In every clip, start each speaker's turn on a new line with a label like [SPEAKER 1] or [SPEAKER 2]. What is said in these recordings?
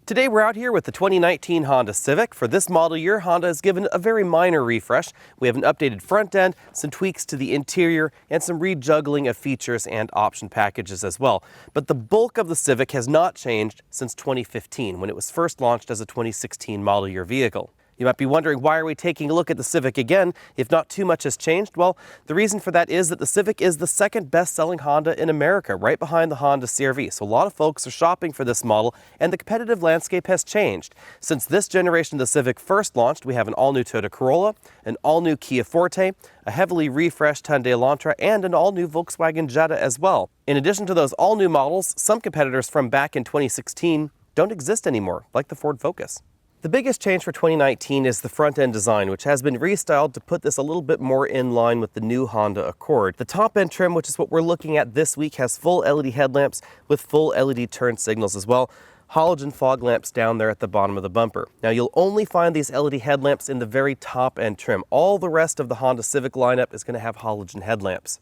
[SPEAKER 1] Today we're out here with the 2019 Honda Civic. For this model year, Honda has given a very minor refresh. We have an updated front end, some tweaks to the interior, and some rejuggling of features and option packages as well. But the bulk of the Civic has not changed since 2015, when it was first launched as a 2016 model year vehicle. You might be wondering, why are we taking a look at the Civic again if not too much has changed? Well, the reason for that is that the Civic is the second best-selling Honda in America, right behind the Honda CR-V. So a lot of folks are shopping for this model, and the competitive landscape has changed. Since this generation of the Civic first launched, we have an all-new Toyota Corolla, an all-new Kia Forte, a heavily refreshed Hyundai Elantra, and an all-new Volkswagen Jetta as well. In addition to those all-new models, some competitors from back in 2016 don't exist anymore, like the Ford Focus. The biggest change for 2019 is the front-end design, which has been restyled to put this a little bit more in line with the new Honda Accord. The top-end trim, which is what we're looking at this week, has full LED headlamps with full LED turn signals as well. Halogen fog lamps down there at the bottom of the bumper. Now, you'll only find these LED headlamps in the very top-end trim. All the rest of the Honda Civic lineup is going to have halogen headlamps.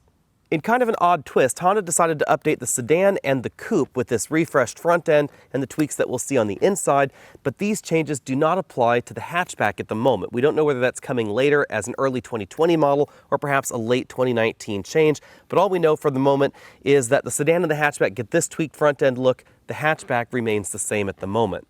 [SPEAKER 1] In kind of an odd twist, Honda decided to update the sedan and the coupe with this refreshed front end and the tweaks that we'll see on the inside, but these changes do not apply to the hatchback at the moment. We don't know whether that's coming later as an early 2020 model or perhaps a late 2019 change, but all we know for the moment is that the sedan and the hatchback get this tweaked front end look. The hatchback remains the same at the moment.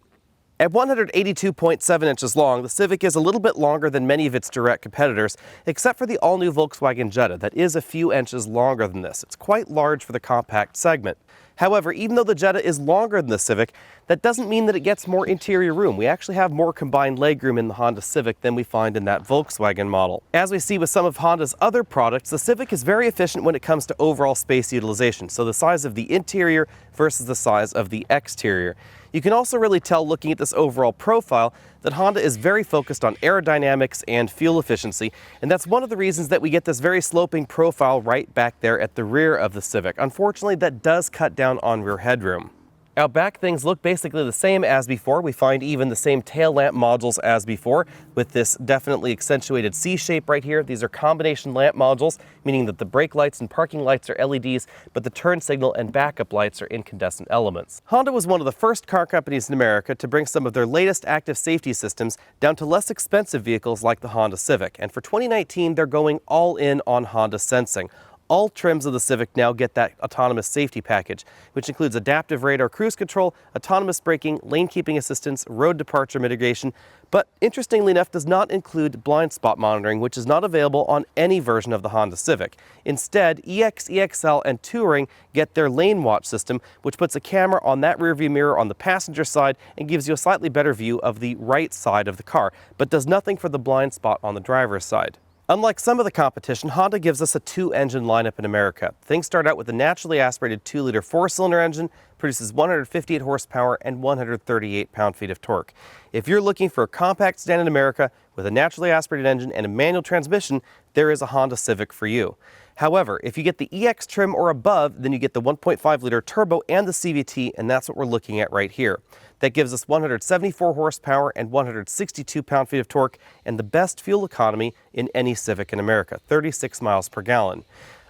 [SPEAKER 1] At 182.7 inches long, the Civic is a little bit longer than many of its direct competitors, except for the all-new Volkswagen Jetta that is a few inches longer than this. It's quite large for the compact segment. However, even though the Jetta is longer than the Civic, that doesn't mean that it gets more interior room. We actually have more combined legroom in the Honda Civic than we find in that Volkswagen model. As we see with some of Honda's other products, the Civic is very efficient when it comes to overall space utilization, so the size of the interior versus the size of the exterior. You can also really tell looking at this overall profile that Honda is very focused on aerodynamics and fuel efficiency, and that's one of the reasons that we get this very sloping profile right back there at the rear of the Civic. Unfortunately, that does cut down on rear headroom. Out back, things look basically the same as before. We find even the same tail lamp modules as before, with this definitely accentuated C shape right here. These are combination lamp modules, meaning that the brake lights and parking lights are LEDs, but the turn signal and backup lights are incandescent elements. Honda was one of the first car companies in America to bring some of their latest active safety systems down to less expensive vehicles like the Honda Civic. And for 2019, they're going all in on Honda sensing. All trims of the Civic now get that autonomous safety package, which includes adaptive radar cruise control, autonomous braking, lane keeping assistance, road departure mitigation, but interestingly enough does not include blind spot monitoring, which is not available on any version of the Honda Civic. Instead, EX, EXL, and Touring get their lane watch system, which puts a camera on that rearview mirror on the passenger side and gives you a slightly better view of the right side of the car, but does nothing for the blind spot on the driver's side. Unlike some of the competition, Honda gives us a two-engine lineup in America. Things start out with a naturally aspirated 2-liter 4-cylinder engine, produces 158 horsepower and 138 pound-feet of torque. If you're looking for a compact sedan in America with a naturally aspirated engine and a manual transmission, there is a Honda Civic for you. However, if you get the EX trim or above, then you get the 1.5-liter turbo and the CVT, and that's what we're looking at right here. That gives us 174 horsepower and 162 pound-feet of torque, and the best fuel economy in any Civic in America, 36 miles per gallon.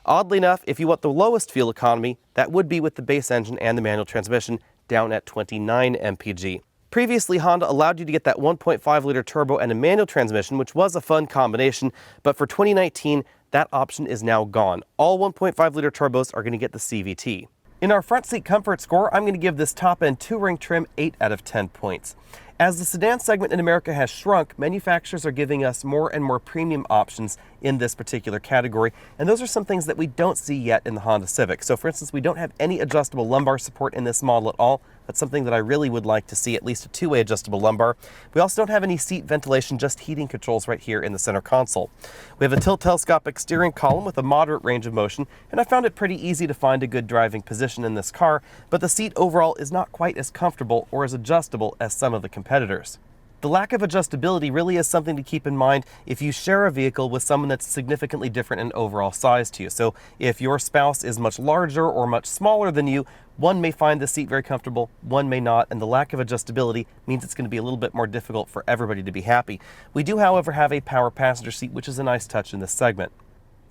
[SPEAKER 1] Oddly enough, if you want the lowest fuel economy, that would be with the base engine and the manual transmission, down at 29 mpg. Previously, Honda allowed you to get that 1.5-liter turbo and a manual transmission, which was a fun combination, but for 2019, that option is now gone. All 1.5-liter turbos are going to get the CVT. In our front seat comfort score, I'm going to give this top-end Touring trim 8 out of 10 points. As the sedan segment in America has shrunk, manufacturers are giving us more and more premium options in this particular category, and those are some things that we don't see yet in the Honda Civic. So for instance, we don't have any adjustable lumbar support in this model at all. That's something that I really would like to see, at least a two-way adjustable lumbar. We also don't have any seat ventilation, just heating controls right here in the center console. We have a tilt telescopic steering column with a moderate range of motion, and I found it pretty easy to find a good driving position in this car, but the seat overall is not quite as comfortable or as adjustable as some of the competitors. The lack of adjustability really is something to keep in mind if you share a vehicle with someone that's significantly different in overall size to you. So if your spouse is much larger or much smaller than you, one may find the seat very comfortable, one may not, and the lack of adjustability means it's going to be a little bit more difficult for everybody to be happy. We do, however, have a power passenger seat, which is a nice touch in this segment.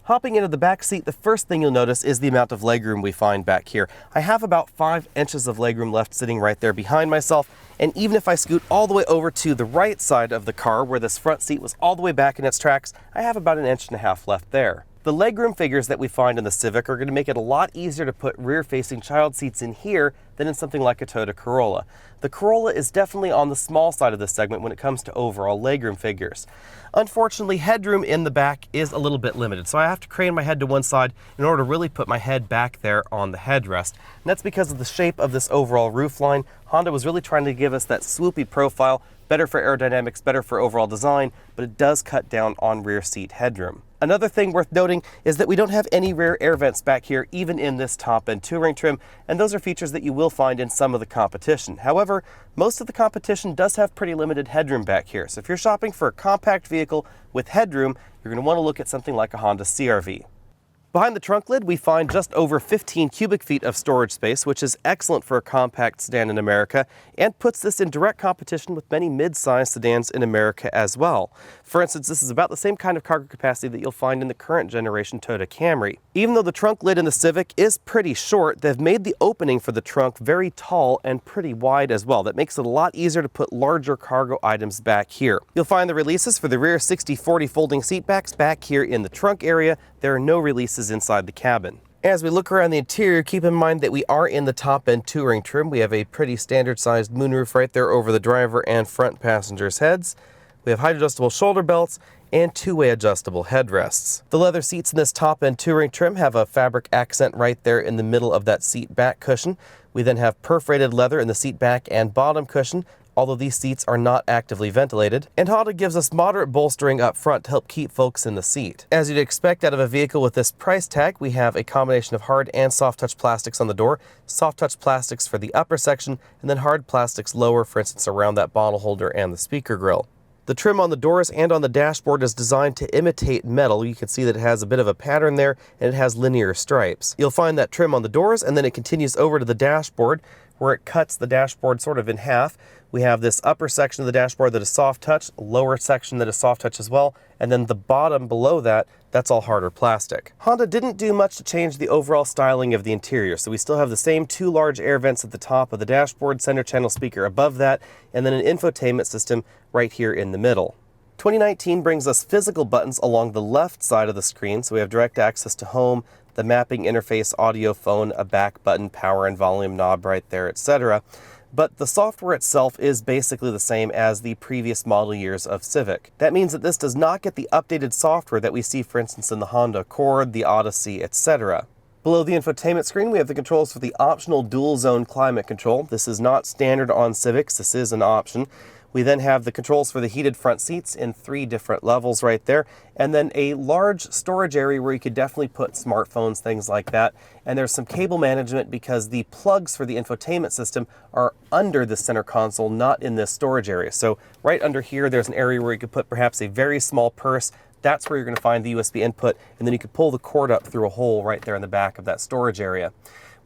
[SPEAKER 1] Hopping into the back seat, the first thing you'll notice is the amount of legroom we find back here. I have about 5 inches of legroom left sitting right there behind myself, and even if I scoot all the way over to the right side of the car where this front seat was all the way back in its tracks, I have about 1.5 inches left there. The legroom figures that we find in the Civic are going to make it a lot easier to put rear-facing child seats in here than in something like a Toyota Corolla. The Corolla is definitely on the small side of this segment when it comes to overall legroom figures. Unfortunately, headroom in the back is a little bit limited, so I have to crane my head to one side in order to really put my head back there on the headrest. And that's because of the shape of this overall roofline. Honda was really trying to give us that swoopy profile, better for aerodynamics, better for overall design, but it does cut down on rear seat headroom. Another thing worth noting is that we don't have any rear air vents back here, even in this top-end touring trim, and those are features that you will find in some of the competition. However, most of the competition does have pretty limited headroom back here, so if you're shopping for a compact vehicle with headroom, you're going to want to look at something like a Honda CR-V. Behind the trunk lid, we find just over 15 cubic feet of storage space, which is excellent for a compact sedan in America, and puts this in direct competition with many mid-sized sedans in America as well. For instance, this is about the same kind of cargo capacity that you'll find in the current generation Toyota Camry. Even though the trunk lid in the Civic is pretty short, they've made the opening for the trunk very tall and pretty wide as well. That makes it a lot easier to put larger cargo items back here. You'll find the releases for the rear 60/40 folding seat backs back here in the trunk area. There are no releases inside the cabin. As we look around the interior, keep in mind that we are in the top-end touring trim. We have a pretty standard-sized moonroof right there over the driver and front passengers' heads. We have height-adjustable shoulder belts and two-way adjustable headrests. The leather seats in this top-end touring trim have a fabric accent right there in the middle of that seat back cushion. We then have perforated leather in the seat back and bottom cushion, although these seats are not actively ventilated, and Honda gives us moderate bolstering up front to help keep folks in the seat. As you'd expect out of a vehicle with this price tag, we have a combination of hard and soft touch plastics on the door, soft touch plastics for the upper section, and then hard plastics lower, for instance around that bottle holder and the speaker grille. The trim on the doors and on the dashboard is designed to imitate metal. You can see that it has a bit of a pattern there, and it has linear stripes. You'll find that trim on the doors, and then it continues over to the dashboard, where it cuts the dashboard sort of in half. We have this upper section of the dashboard that is soft touch, lower section that is soft touch as well, and then the bottom below that, that's all harder plastic. Honda didn't do much to change the overall styling of the interior, so we still have the same 2 large air vents at the top of the dashboard, center channel speaker above that, and then an infotainment system right here in the middle. 2019 brings us physical buttons along the left side of the screen, so we have direct access to home, the mapping interface, audio, phone, a back button, power and volume knob right there, etc. But the software itself is basically the same as the previous model years of Civic. That means that this does not get the updated software that we see, for instance, in the Honda Accord, the Odyssey, etc. Below the infotainment screen, we have the controls for the optional dual zone climate control. This is not standard on Civics, this is an option. We then have the controls for the heated front seats in 3 different levels right there, and then a large storage area where you could definitely put smartphones, things like that. And there's some cable management because the plugs for the infotainment system are under the center console, not in this storage area. So right under here, there's an area where you could put perhaps a very small purse. That's where you're going to find the USB input, and then you could pull the cord up through a hole right there in the back of that storage area.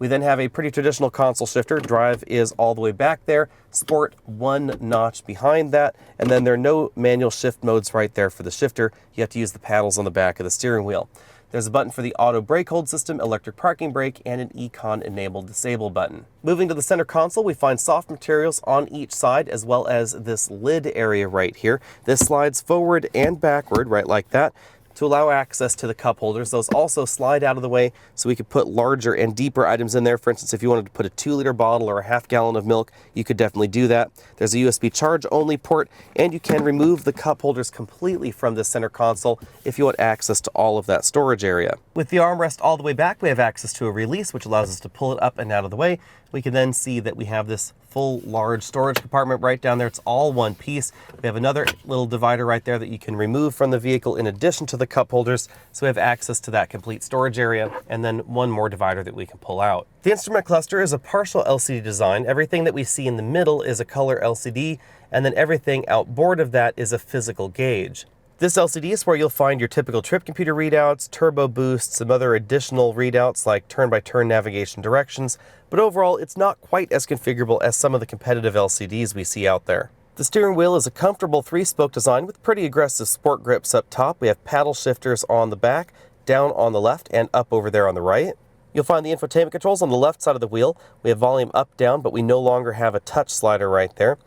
[SPEAKER 1] We then have a pretty traditional console shifter. Drive is all the way back there. Sport 1 notch behind that. And then there are no manual shift modes right there for the shifter. You have to use the paddles on the back of the steering wheel. There's a button for the auto brake hold system, electric parking brake, and an Econ enabled disable button. Moving to the center console, we find soft materials on each side, as well as this lid area right here. This slides forward and backward, right like that, to allow access to the cup holders. Those also slide out of the way so we could put larger and deeper items in there. For instance, if you wanted to put a 2-liter bottle or a half gallon of milk, you could definitely do that. There's a USB charge only port, and you can remove the cup holders completely from the center console if you want access to all of that storage area. With the armrest all the way back, we have access to a release, which allows us to pull it up and out of the way. We can then see that we have this full large storage compartment right down there. It's all one piece. We have another little divider right there that you can remove from the vehicle in addition to the cup holders. So we have access to that complete storage area, and then one more divider that we can pull out. The instrument cluster is a partial LCD design. Everything that we see in the middle is a color LCD, and then everything outboard of that is a physical gauge. This LCD is where you'll find your typical trip computer readouts, turbo boost, some other additional readouts like turn-by-turn navigation directions, but overall it's not quite as configurable as some of the competitive LCDs we see out there. The steering wheel is a comfortable 3-spoke design with pretty aggressive sport grips up top. We have paddle shifters on the back, down on the left and up over there on the right. You'll find the infotainment controls on the left side of the wheel. We have volume up, down, but we no longer have a touch slider right there.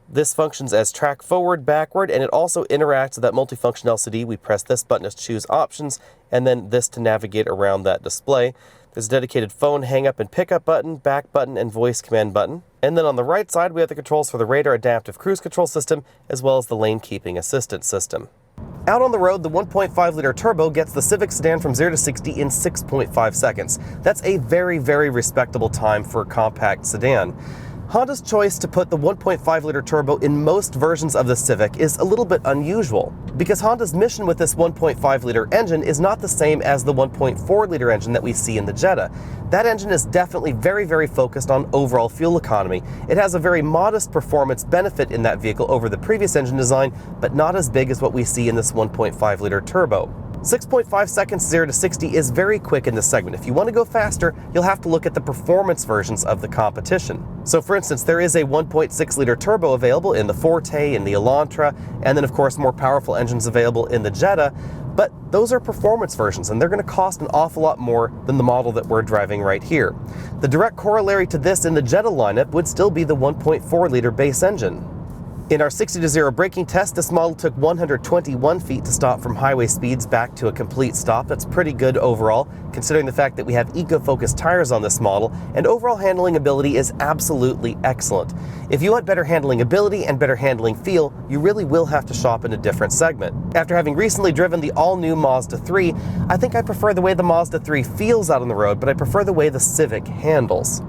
[SPEAKER 1] This functions as track forward, backward, and it also interacts with that multifunction LCD. We press this button to choose options, and then this to navigate around that display. There's a dedicated phone hang-up and pickup button, back button, and voice command button. And then on the right side, we have the controls for the radar adaptive cruise control system, as well as the lane keeping assistance system. Out on the road, the 1.5-liter turbo gets the Civic Sedan from 0 to 60 in 6.5 seconds. That's a very, very respectable time for a compact sedan. Honda's choice to put the 1.5-liter turbo in most versions of the Civic is a little bit unusual, because Honda's mission with this 1.5-liter engine is not the same as the 1.4-liter engine that we see in the Jetta. That engine is definitely very, very focused on overall fuel economy. It has a very modest performance benefit in that vehicle over the previous engine design, but not as big as what we see in this 1.5-liter turbo. 6.5 seconds 0 to 60 is very quick in this segment. If you want to go faster, you'll have to look at the performance versions of the competition. So for instance, there is a 1.6-liter turbo available in the Forte, in the Elantra, and then of course more powerful engines available in the Jetta, but those are performance versions and they're going to cost an awful lot more than the model that we're driving right here. The direct corollary to this in the Jetta lineup would still be the 1.4-liter base engine. In our 60 to 0 braking test, this model took 121 feet to stop from highway speeds back to a complete stop. That's pretty good overall, considering the fact that we have eco-focused tires on this model, and overall handling ability is absolutely excellent. If you want better handling ability and better handling feel, you really will have to shop in a different segment. After having recently driven the all-new Mazda 3, I think I prefer the way the Mazda 3 feels out on the road, but I prefer the way the Civic handles.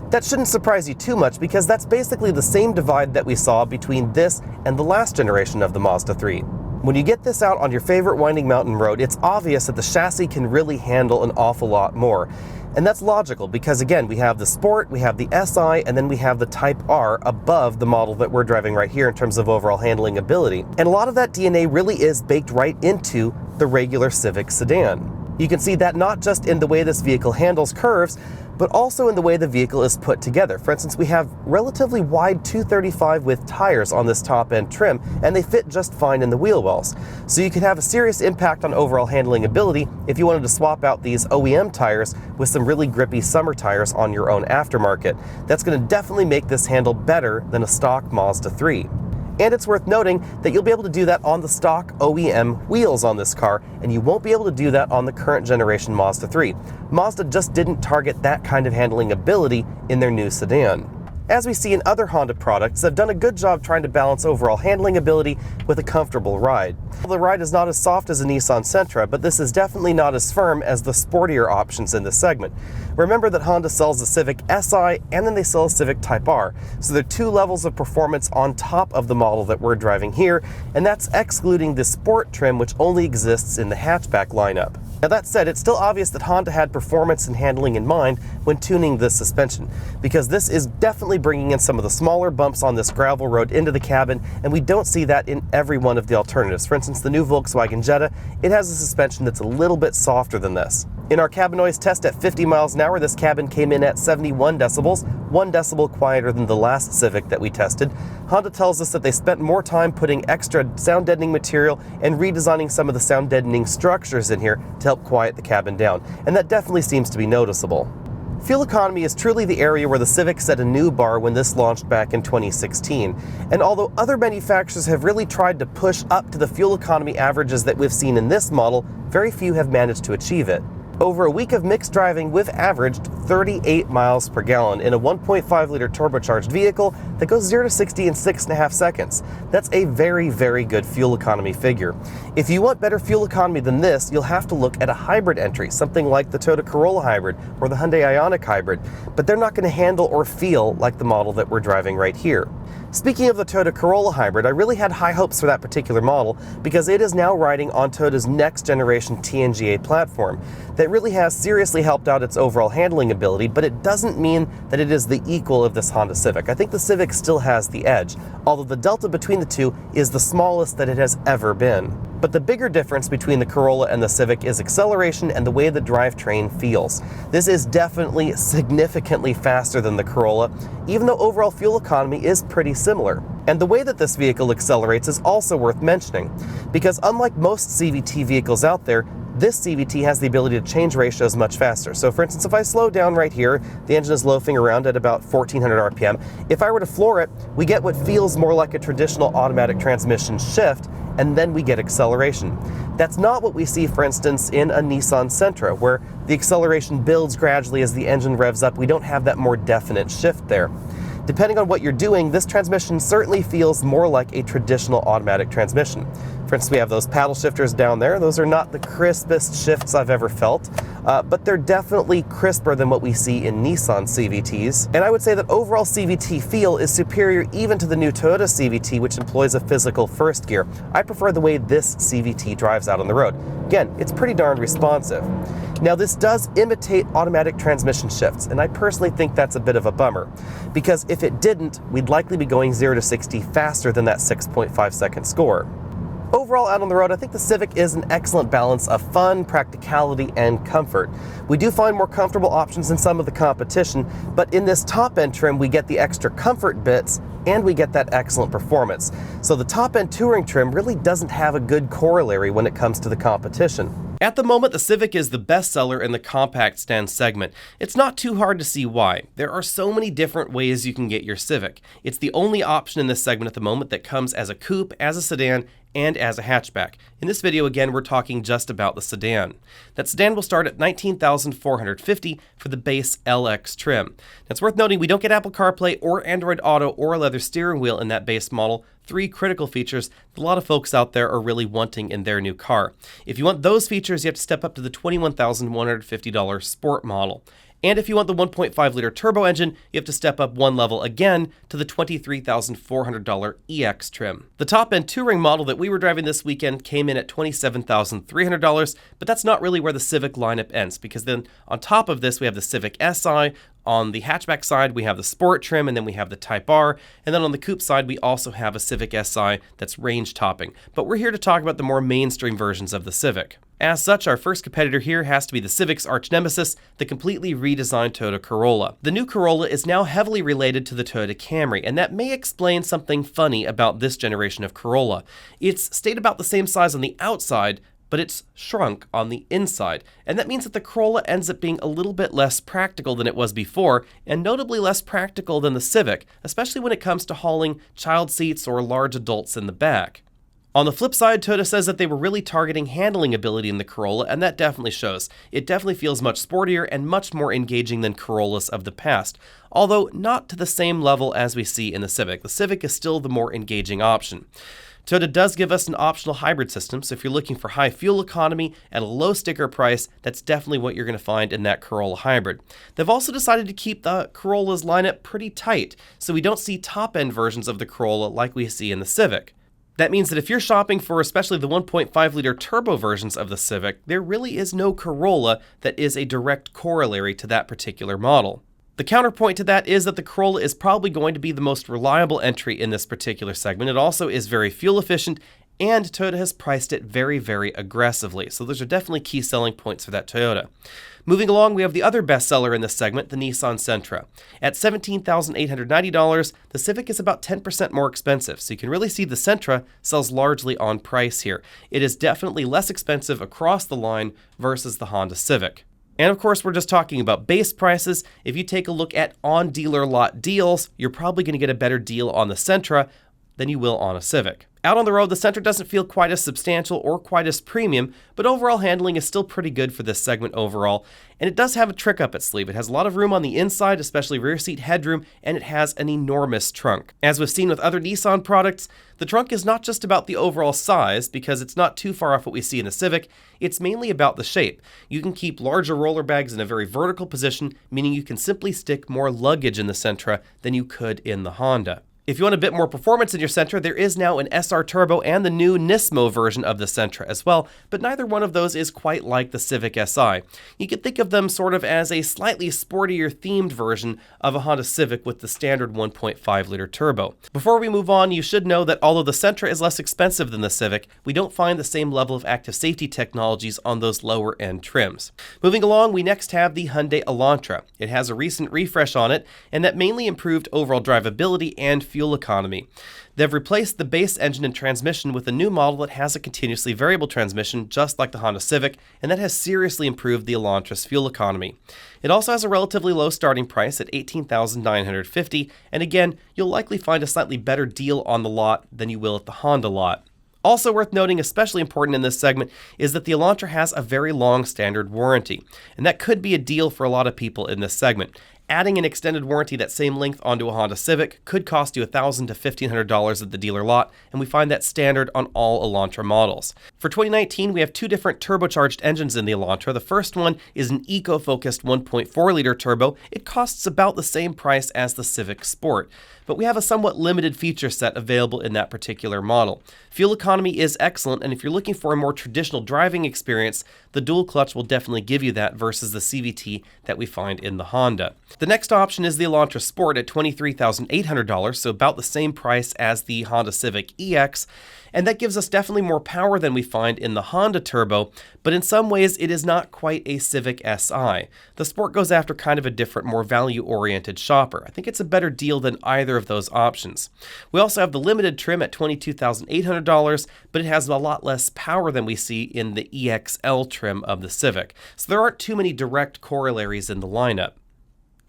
[SPEAKER 1] That shouldn't surprise you too much, because that's basically the same divide that we saw between this and the last generation of the Mazda 3. When you get this out on your favorite winding mountain road, it's obvious that the chassis can really handle an awful lot more. And that's logical, because again, we have the Sport, we have the SI, and then we have the Type R above the model that we're driving right here in terms of overall handling ability. And a lot of that DNA really is baked right into the regular Civic sedan. You can see that not just in the way this vehicle handles curves, but also in the way the vehicle is put together. For instance, we have relatively wide 235 width tires on this top end trim, and they fit just fine in the wheel wells. So you could have a serious impact on overall handling ability if you wanted to swap out these OEM tires with some really grippy summer tires on your own aftermarket. That's going to definitely make this handle better than a stock Mazda 3. And it's worth noting that you'll be able to do that on the stock OEM wheels on this car, and you won't be able to do that on the current generation Mazda 3. Mazda just didn't target that kind of handling ability in their new sedan. As we see in other Honda products, they've done a good job trying to balance overall handling ability with a comfortable ride. The ride is not as soft as a Nissan Sentra, but this is definitely not as firm as the sportier options in this segment. Remember that Honda sells the Civic Si and then they sell a Civic Type R, so there are two levels of performance on top of the model that we're driving here, and that's excluding the Sport trim, which only exists in the hatchback lineup. Now that said, it's still obvious that Honda had performance and handling in mind when tuning this suspension, because this is definitely bringing in some of the smaller bumps on this gravel road into the cabin, and we don't see that in every one of the alternatives. For instance, the new Volkswagen Jetta, it has a suspension that's a little bit softer than this. In our cabin noise test at 50 miles an hour, this cabin came in at 71 decibels, 1 decibel quieter than the last Civic that we tested. Honda tells us that they spent more time putting extra sound deadening material and redesigning some of the sound deadening structures in here to help quiet the cabin down, and that definitely seems to be noticeable. Fuel economy is truly the area where the Civic set a new bar when this launched back in 2016. And although other manufacturers have really tried to push up to the fuel economy averages that we've seen in this model, very few have managed to achieve it. Over a week of mixed driving, we've averaged 38 miles per gallon in a 1.5-liter turbocharged vehicle that goes 0 to 60 in 6.5 seconds. That's a very, very good fuel economy figure. If you want better fuel economy than this, you'll have to look at a hybrid entry, something like the Toyota Corolla Hybrid or the Hyundai Ioniq Hybrid, but they're not going to handle or feel like the model that we're driving right here. Speaking of the Toyota Corolla Hybrid, I really had high hopes for that particular model because it is now riding on Toyota's next generation TNGA platform that really has seriously helped out its overall handling ability, but it doesn't mean that it is the equal of this Honda Civic. I think the Civic still has the edge, although the delta between the two is the smallest that it has ever been. But the bigger difference between the Corolla and the Civic is acceleration and the way the drivetrain feels. This is definitely significantly faster than the Corolla, even though overall fuel economy is pretty similar. And the way that this vehicle accelerates is also worth mentioning, because unlike most CVT vehicles out there, this CVT has the ability to change ratios much faster. So for instance, if I slow down right here, the engine is loafing around at about 1400 RPM. If I were to floor it, we get what feels more like a traditional automatic transmission shift, and then we get acceleration. That's not what we see, for instance, in a Nissan Sentra, where the acceleration builds gradually as the engine revs up. We don't have that more definite shift there. Depending on what you're doing, this transmission certainly feels more like a traditional automatic transmission. For instance, we have those paddle shifters down there. Those are not the crispest shifts I've ever felt, but they're definitely crisper than what we see in Nissan CVTs. And I would say that overall CVT feel is superior even to the new Toyota CVT, which employs a physical first gear. I prefer the way this CVT drives out on the road. Again, it's pretty darn responsive. Now, this does imitate automatic transmission shifts, and I personally think that's a bit of a bummer, because if it didn't, we'd likely be going 0 to 60 faster than that 6.5-second score. Overall, out on the road, I think the Civic is an excellent balance of fun, practicality, and comfort. We do find more comfortable options than some of the competition, but in this top-end trim, we get the extra comfort bits, and we get that excellent performance. So the top-end touring trim really doesn't have a good corollary when it comes to the competition. At the moment, the Civic is the best seller in the compact sedan segment. It's not too hard to see why. There are so many different ways you can get your Civic. It's the only option in this segment at the moment that comes as a coupe, as a sedan, and as a hatchback. In this video, again, we're talking just about the sedan. That sedan will start at $19,450 for the base LX trim. Now, it's worth noting we don't get Apple CarPlay or Android Auto or a leather steering wheel in that base model, 3 critical features that a lot of folks out there are really wanting in their new car. If you want those features, you have to step up to the $21,150 Sport model. And if you want the 1.5-liter turbo engine, you have to step up one level again to the $23,400 EX trim. The top-end touring model that we were driving this weekend came in at $27,300, but that's not really where the Civic lineup ends, because then on top of this, we have the Civic Si. On the hatchback side, we have the Sport trim, and then we have the Type R. And then on the coupe side, we also have a Civic Si that's range topping. But we're here to talk about the more mainstream versions of the Civic. As such, our first competitor here has to be the Civic's arch nemesis, the completely redesigned Toyota Corolla. The new Corolla is now heavily related to the Toyota Camry, and that may explain something funny about this generation of Corolla. It's stayed about the same size on the outside, but it's shrunk on the inside. And that means that the Corolla ends up being a little bit less practical than it was before, and notably less practical than the Civic, especially when it comes to hauling child seats or large adults in the back. On the flip side, Toyota says that they were really targeting handling ability in the Corolla, and that definitely shows. It definitely feels much sportier and much more engaging than Corollas of the past, although not to the same level as we see in the Civic. The Civic is still the more engaging option. Toyota does give us an optional hybrid system, so if you're looking for high fuel economy at a low sticker price, that's definitely what you're going to find in that Corolla hybrid. They've also decided to keep the Corolla's lineup pretty tight, so we don't see top-end versions of the Corolla like we see in the Civic. That means that if you're shopping for especially the 1.5-liter turbo versions of the Civic, there really is no Corolla that is a direct corollary to that particular model. The counterpoint to that is that the Corolla is probably going to be the most reliable entry in this particular segment. It also is very fuel efficient, and Toyota has priced it very, very aggressively. So those are definitely key selling points for that Toyota. Moving along, we have the other bestseller in this segment, the Nissan Sentra. At $17,890, the Civic is about 10% more expensive, so you can really see the Sentra sells largely on price here. It is definitely less expensive across the line versus the Honda Civic. And of course, we're just talking about base prices. If you take a look at on-dealer lot deals, you're probably going to get a better deal on the Sentra than you will on a Civic. Out on the road, the Sentra doesn't feel quite as substantial or quite as premium, but overall handling is still pretty good for this segment overall. And it does have a trick up its sleeve. It has a lot of room on the inside, especially rear seat headroom, and it has an enormous trunk. As we've seen with other Nissan products, the trunk is not just about the overall size, because it's not too far off what we see in the Civic. It's mainly about the shape. You can keep larger roller bags in a very vertical position, meaning you can simply stick more luggage in the Sentra than you could in the Honda. If you want a bit more performance in your Sentra, there is now an SR Turbo and the new Nismo version of the Sentra as well, but neither one of those is quite like the Civic Si. You could think of them sort of as a slightly sportier themed version of a Honda Civic with the standard 1.5-liter turbo. Before we move on, you should know that although the Sentra is less expensive than the Civic, we don't find the same level of active safety technologies on those lower-end trims. Moving along, we next have the Hyundai Elantra. It has a recent refresh on it, and that mainly improved overall drivability and fuel fuel economy. They've replaced the base engine and transmission with a new model that has a continuously variable transmission, just like the Honda Civic, and that has seriously improved the Elantra's fuel economy. It also has a relatively low starting price at $18,950, and again, you'll likely find a slightly better deal on the lot than you will at the Honda lot. Also worth noting, especially important in this segment, is that the Elantra has a very long standard warranty, and that could be a deal for a lot of people in this segment. Adding an extended warranty that same length onto a Honda Civic could cost you $1,000 to $1,500 at the dealer lot, and we find that standard on all Elantra models. For 2019, we have two different turbocharged engines in the Elantra. The first one is an eco-focused 1.4-liter turbo. It costs about the same price as the Civic Sport, but we have a somewhat limited feature set available in that particular model. Fuel economy is excellent, and if you're looking for a more traditional driving experience, the dual clutch will definitely give you that versus the CVT that we find in the Honda. The next option is the Elantra Sport at $23,800, so about the same price as the Honda Civic EX, and that gives us definitely more power than we find in the Honda Turbo, but in some ways it is not quite a Civic Si. The Sport goes after kind of a different, more value-oriented shopper. I think it's a better deal than either of those options. We also have the limited trim at $22,800, but it has a lot less power than we see in the EXL trim of the Civic, so there aren't too many direct corollaries in the lineup.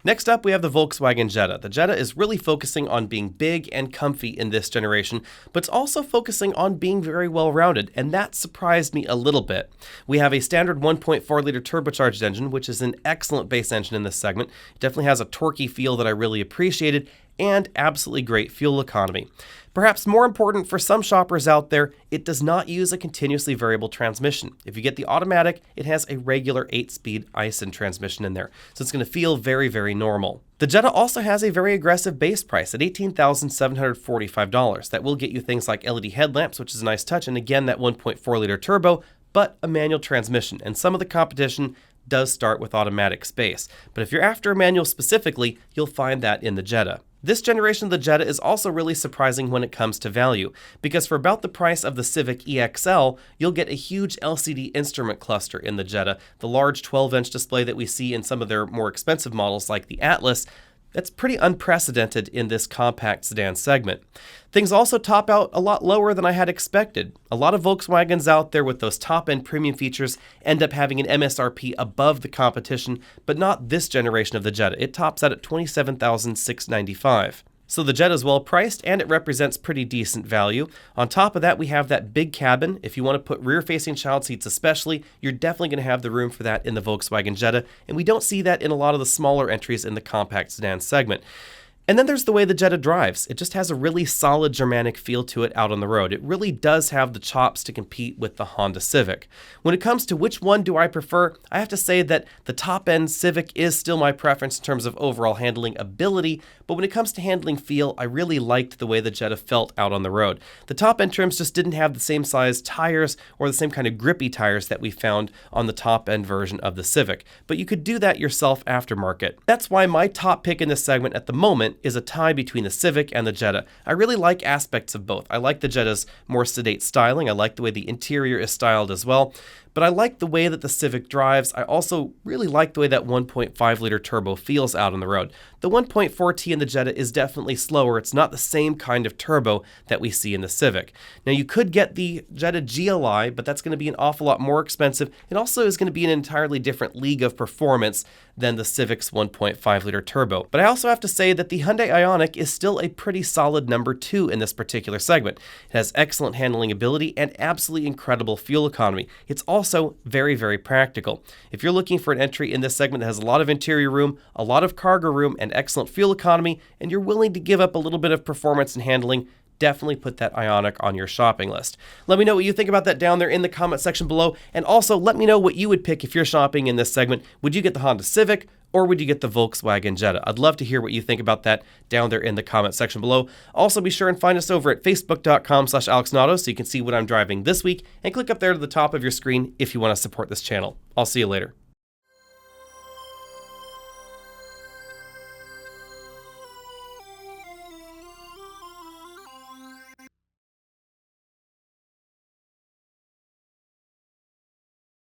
[SPEAKER 1] Next up, we have the Volkswagen Jetta. The Jetta is really focusing on being big and comfy in this generation, but it's also focusing on being very well-rounded, and that surprised me a little bit. We have a standard 1.4-liter turbocharged engine, which is an excellent base engine in this segment. It definitely has a torquey feel that I really appreciated, and absolutely great fuel economy. Perhaps more important for some shoppers out there, it does not use a continuously variable transmission. If you get the automatic, it has a regular 8-speed Aisin transmission in there, so it's going to feel very, very normal. The Jetta also has a very aggressive base price at $18,745. That will get you things like LED headlamps, which is a nice touch, and again, that 1.4-liter turbo, but a manual transmission, and some of the competition does start with automatic space. But if you're after a manual specifically, you'll find that in the Jetta. This generation of the Jetta is also really surprising when it comes to value, because for about the price of the Civic EXL, you'll get a huge LCD instrument cluster in the Jetta, the large 12-inch display that we see in some of their more expensive models like the Atlas. That's pretty unprecedented in this compact sedan segment. Things also top out a lot lower than I had expected. A lot of Volkswagens out there with those top-end premium features end up having an MSRP above the competition, but not this generation of the Jetta. It tops out at $27,695. So the Jetta is well priced and it represents pretty decent value. On top of that, we have that big cabin. If you want to put rear-facing child seats especially, you're definitely going to have the room for that in the Volkswagen Jetta, and we don't see that in a lot of the smaller entries in the compact sedan segment. And then there's the way the Jetta drives. It just has a really solid Germanic feel to it out on the road. It really does have the chops to compete with the Honda Civic. When it comes to which one do I prefer, I have to say that the top-end Civic is still my preference in terms of overall handling ability, but when it comes to handling feel, I really liked the way the Jetta felt out on the road. The top-end trims just didn't have the same size tires or the same kind of grippy tires that we found on the top-end version of the Civic, but you could do that yourself aftermarket. That's why my top pick in this segment at the moment is a tie between the Civic and the Jetta. I really like aspects of both. I like the Jetta's more sedate styling. I like the way the interior is styled as well. But I like the way that the Civic drives. I also really like the way that 1.5-liter turbo feels out on the road. The 1.4T in the Jetta is definitely slower. It's not the same kind of turbo that we see in the Civic. Now, you could get the Jetta GLI, but that's going to be an awful lot more expensive. It also is going to be an entirely different league of performance than the Civic's 1.5-liter turbo. But I also have to say that the Hyundai Ioniq is still a pretty solid number 2 in this particular segment. It has excellent handling ability and absolutely incredible fuel economy. It's also very, very practical. If you're looking for an entry in this segment that has a lot of interior room, a lot of cargo room, and excellent fuel economy, and you're willing to give up a little bit of performance and handling, definitely put that Ioniq on your shopping list. Let me know what you think about that down there in the comment section below, and also let me know what you would pick if you're shopping in this segment. Would you get the Honda Civic, or would you get the Volkswagen Jetta? I'd love to hear what you think about that down there in the comment section below. Also, be sure and find us over at facebook.com/AlexNauto so you can see what I'm driving this week, and click up there to the top of your screen if you want to support this channel. I'll see you later.